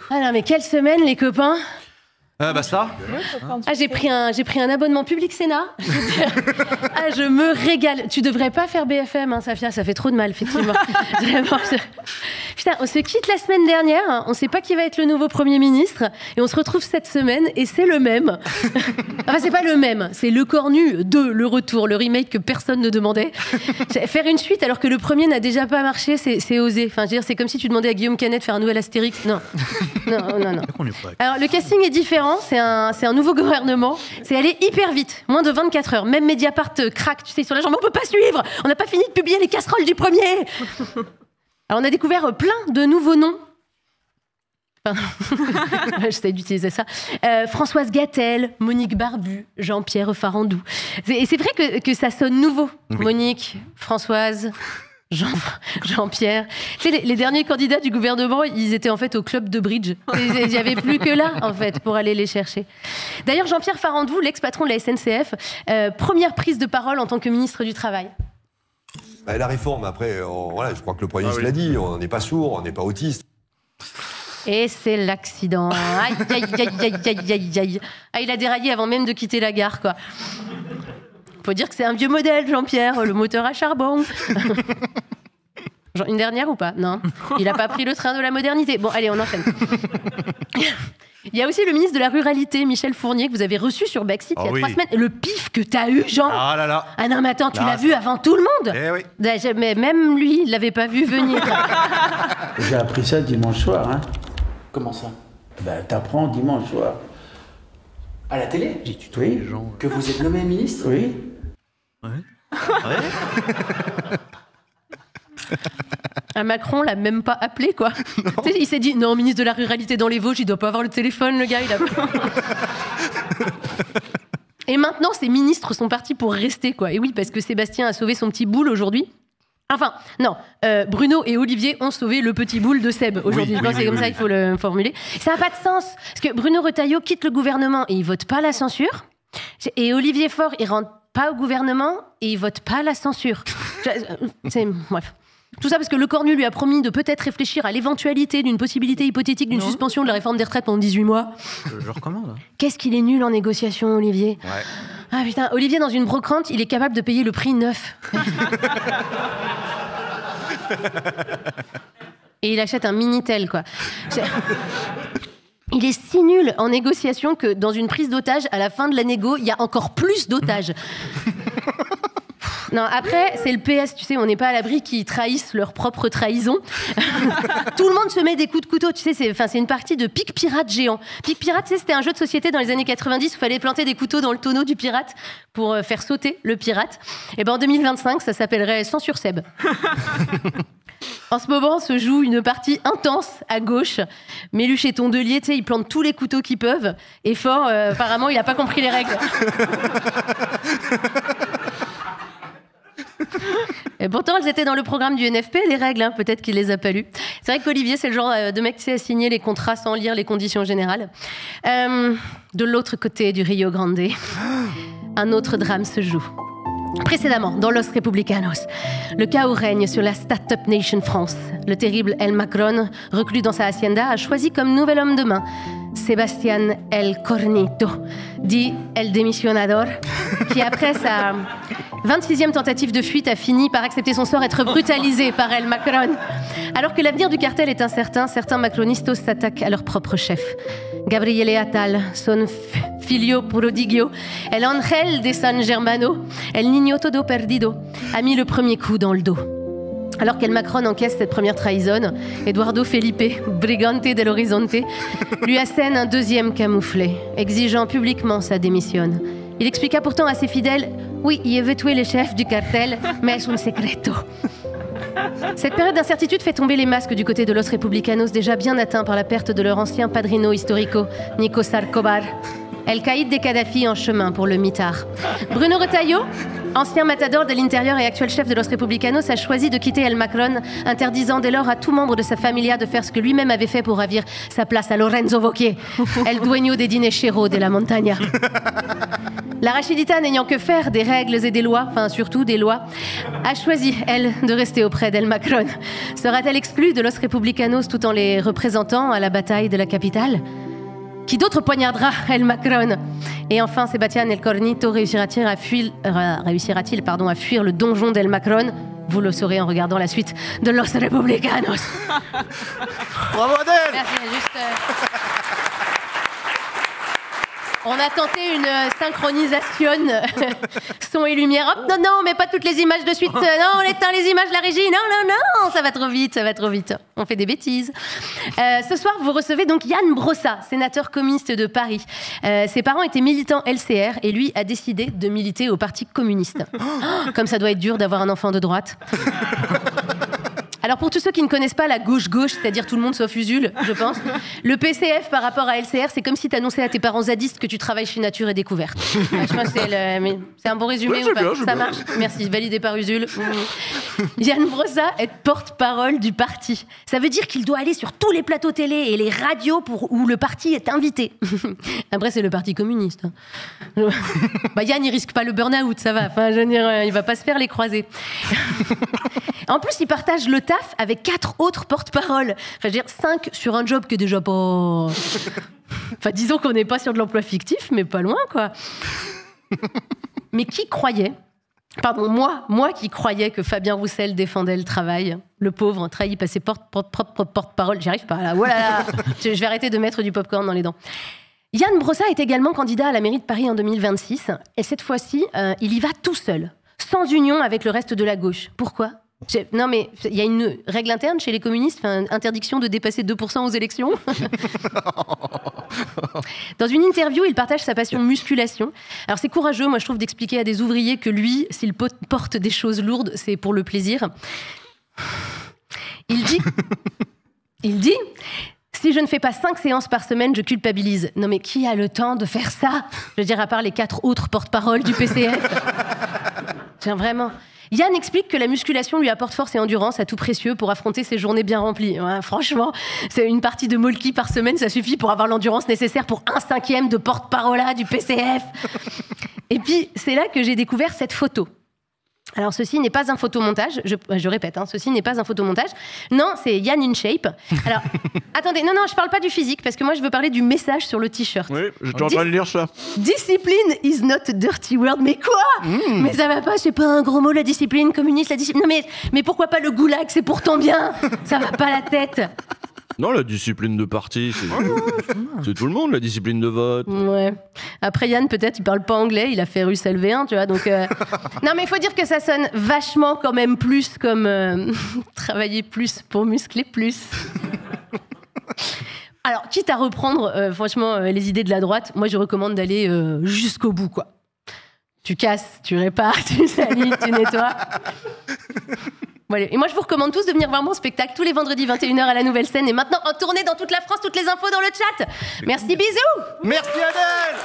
Ah non, mais quelle semaine, les copains! Bah ça. Ah, j'ai pris un abonnement Public Sénat. Ah, je me régale. Tu devrais pas faire BFM, hein, Safia, ça fait trop de mal, effectivement. Putain, on se quitte la semaine dernière, hein, on sait pas qui va être le nouveau Premier ministre, et on se retrouve cette semaine, et c'est le même. Enfin, c'est pas le même, c'est Le Cornu 2, le retour, le remake que personne ne demandait. Faire une suite alors que le premier n'a déjà pas marché, c'est osé. Enfin, je veux dire, c'est comme si tu demandais à Guillaume Canet de faire un nouvel Astérix. Non. Alors, le casting est différent, c'est un nouveau gouvernement, c'est aller hyper vite, moins de 24 heures. Même Mediapart craque, tu sais, sur la jambe, on peut pas suivre, on n'a pas fini de publier les casseroles du premier. Alors, on a découvert plein de nouveaux noms. Enfin, j'essaie d'utiliser ça. Françoise Gatel, Monique Barbu, Jean-Pierre Farandou. Et c'est vrai que ça sonne nouveau. Oui. Monique, Françoise, Jean-Pierre. Tu sais, les derniers candidats du gouvernement, ils étaient en fait au club de bridge. Il n'y avait plus que là, en fait, pour aller les chercher. D'ailleurs, Jean-Pierre Farandou, l'ex-patron de la SNCF, première prise de parole en tant que ministre du Travail. La réforme, après, voilà, je crois que le Premier ministre l'a dit, on n'est pas sourd, on n'est pas autiste. Et c'est l'accident. Aïe, aïe, aïe, aïe, aïe, aïe, aïe. Ah, il a déraillé avant même de quitter la gare, quoi. Faut dire que c'est un vieux modèle, Jean-Pierre, le moteur à charbon. Une dernière ou pas? Non. Il n'a pas pris le train de la modernité. Bon, allez, on enchaîne. Il y a aussi le ministre de la Ruralité, Michel Fournier, que vous avez reçu sur Backseat il y a 3 semaines. Le pif que t'as eu, Jean. Ah là là. Ah non, mais attends, tu l'as vu avant tout le monde. Eh oui. Mais même lui, il l'avait pas vu venir. J'ai appris ça dimanche soir. Hein. Comment ça? T'apprends dimanche soir. À la télé? J'ai tutoyé les gens. Que vous êtes nommé ministre? Oui. Ouais. À Macron, l'a même pas appelé, quoi. Tu sais, il s'est dit, non, ministre de la Ruralité dans les Vosges, il doit pas avoir le téléphone, le gars. Et maintenant, ces ministres sont partis pour rester, quoi. Et oui, parce que Sébastien a sauvé son petit boule aujourd'hui. Enfin, non, Bruno et Olivier ont sauvé le petit boule de Seb aujourd'hui. Je pense que c'est comme ça qu'il faut le formuler. Ça n'a pas de sens, parce que Bruno Retailleau quitte le gouvernement et il vote pas la censure. Et Olivier Faure, il rentre pas au gouvernement et il vote pas la censure. Bref. Tout ça parce que Le Cornu lui a promis de peut-être réfléchir à l'éventualité d'une possibilité hypothétique d'une suspension de la réforme des retraites pendant 18 mois. Je recommande. Qu'est-ce qu'il est nul en négociation, Olivier. Ouais. Ah putain, Olivier, dans une brocante, il est capable de payer le prix neuf. Et il achète un Minitel, quoi. Il est si nul en négociation que dans une prise d'otage, à la fin de la négo, il y a encore plus d'otages. Non, après, c'est le PS, tu sais, on n'est pas à l'abri qu'ils trahissent leur propre trahison. Tout le monde se met des coups de couteau, tu sais, c'est une partie de pique pirate géant. Pique pirate, tu sais, c'était un jeu de société dans les années 90 où il fallait planter des couteaux dans le tonneau du pirate pour faire sauter le pirate. Et ben en 2025, ça s'appellerait Censure Seb. En ce moment, se joue une partie intense à gauche. Méluche et Tondelier, tu sais, ils plantent tous les couteaux qu'ils peuvent. Et Fort, apparemment, il n'a pas compris les règles. Et pourtant, elles étaient dans le programme du NFP, les règles, hein, peut-être qu'il les a pas lues. C'est vrai qu'Olivier, c'est le genre de mec qui sait signer les contrats sans lire les conditions générales. De l'autre côté du Rio Grande, un autre drame se joue. Précédemment, dans Los Republicanos, le chaos règne sur la Startup Nation France. Le terrible El Macron, reclus dans sa hacienda, a choisi comme nouvel homme de main Sebastián El Cornito, dit El Demisionador, qui après sa 26e tentative de fuite a fini par accepter son sort, être brutalisé par El Macron. Alors que l'avenir du cartel est incertain, certains macronistos s'attaquent à leur propre chef. Gabriele Attal, son figlio prodigio, el ángel de San Germano, el niño todo perdido, a mis le premier coup dans le dos. Alors qu'El Macron encaisse cette première trahison, Eduardo Felipe, brigante del Horizonte, lui assène un deuxième camouflet, exigeant publiquement sa démission. Il expliqua pourtant à ses fidèles « Oui, il veut tuer le chef du cartel, mais c'est un secreto ». Cette période d'incertitude fait tomber les masques du côté de Los Republicanos, déjà bien atteints par la perte de leur ancien padrino historico, Nico Sarkobar. El Caïd des Kadhafi en chemin pour le mitard. Bruno Retailleau, ancien matador de l'intérieur et actuel chef de Los Republicanos, a choisi de quitter El Macron, interdisant dès lors à tout membre de sa familia de faire ce que lui-même avait fait pour ravir sa place à Lorenzo Wauquiez, el dueño des diners chéros de la montaña. La Rachidita, n'ayant que faire des règles et des lois, enfin surtout des lois, a choisi, elle, de rester auprès d'El Macron. Sera-t-elle exclue de Los Republicanos tout en les représentant à la bataille de la capitale? Qui d'autre poignardera El Macron? Et enfin, Sebastián El Cornito réussira-t-il à fuir le donjon d'El Macron? Vous le saurez en regardant la suite de Los Republicanos. Bravo Adèle. Merci, juste... On a tenté une synchronisation son et lumière. Hop, non, mais pas toutes les images de suite. Non, on éteint les images, la régie. Non, ça va trop vite. On fait des bêtises. Ce soir, vous recevez donc Ian Brossat, sénateur communiste de Paris. Ses parents étaient militants LCR et lui a décidé de militer au Parti communiste. Comme ça doit être dur d'avoir un enfant de droite. Alors pour tous ceux qui ne connaissent pas la gauche-gauche, c'est-à-dire tout le monde sauf Usul, je pense, le PCF par rapport à LCR, c'est comme si tu annonçais à tes parents zadistes que tu travailles chez Nature et Découverte. Je pense que c'est un bon résumé ou pas? Ça marche. Merci, validé par Usul. Ian Brossat est porte-parole du parti. Ça veut dire qu'il doit aller sur tous les plateaux télé et les radios où le parti est invité. Après, c'est le Parti communiste. Yann, il risque pas le burn-out, ça va. Enfin, je veux dire, il va pas se faire les croisés. En plus, il partage le taf avec 4 autres porte-paroles. Enfin, je veux dire, 5 sur un job qui est déjà pas... Enfin, disons qu'on n'est pas sur de l'emploi fictif, mais pas loin, quoi. Mais qui croyait... Pardon, moi qui croyais que Fabien Roussel défendait le travail, le pauvre, trahi par ses porte-parole, j'y arrive pas, là, voilà, je vais arrêter de mettre du popcorn dans les dents. Ian Brossat est également candidat à la mairie de Paris en 2026, et cette fois-ci, il y va tout seul, sans union avec le reste de la gauche. Pourquoi ? Non mais il y a une règle interne chez les communistes, interdiction de dépasser 2% aux élections. Dans une interview, il partage sa passion musculation. Alors c'est courageux, moi je trouve, d'expliquer à des ouvriers que lui, s'il porte des choses lourdes, c'est pour le plaisir. Il dit, si je ne fais pas 5 séances par semaine, je culpabilise. Non mais qui a le temps de faire ça? Je veux dire, à part les 4 autres porte-paroles du PCF. Tiens, vraiment... Yann explique que la musculation lui apporte force et endurance à tout précieux pour affronter ses journées bien remplies. Ouais, franchement, c'est une partie de molki par semaine, ça suffit pour avoir l'endurance nécessaire pour 1/5 de porte-parole du PCF. Et puis, c'est là que j'ai découvert cette photo. Alors, ceci n'est pas un photomontage, je répète, ceci n'est pas un photomontage. Non, c'est Yann in shape. Alors, attendez, non, je parle pas du physique, parce que moi, je veux parler du message sur le t-shirt. Oui, j'étais en train de lire ça. Discipline is not a dirty word. Mais quoi? Mais ça va pas, c'est pas un gros mot, la discipline communiste, la discipline... Non, mais pourquoi pas le goulag? C'est pour ton bien. Ça va pas la tête. Non, la discipline de parti, c'est tout le monde, la discipline de vote. Ouais. Après, Yann, peut-être, il parle pas anglais, il a fait russe LV1, tu vois, donc... Non, mais il faut dire que ça sonne vachement quand même plus comme travailler plus pour muscler plus. Alors, quitte à reprendre, franchement, les idées de la droite, moi, je recommande d'aller jusqu'au bout, quoi. Tu casses, tu répares, tu salis, tu nettoies... Voilà. Et moi, je vous recommande tous de venir voir mon spectacle tous les vendredis 21h à la Nouvelle Scène et maintenant en tournée dans toute la France, toutes les infos dans le chat. Merci, bisous. Merci Adèle.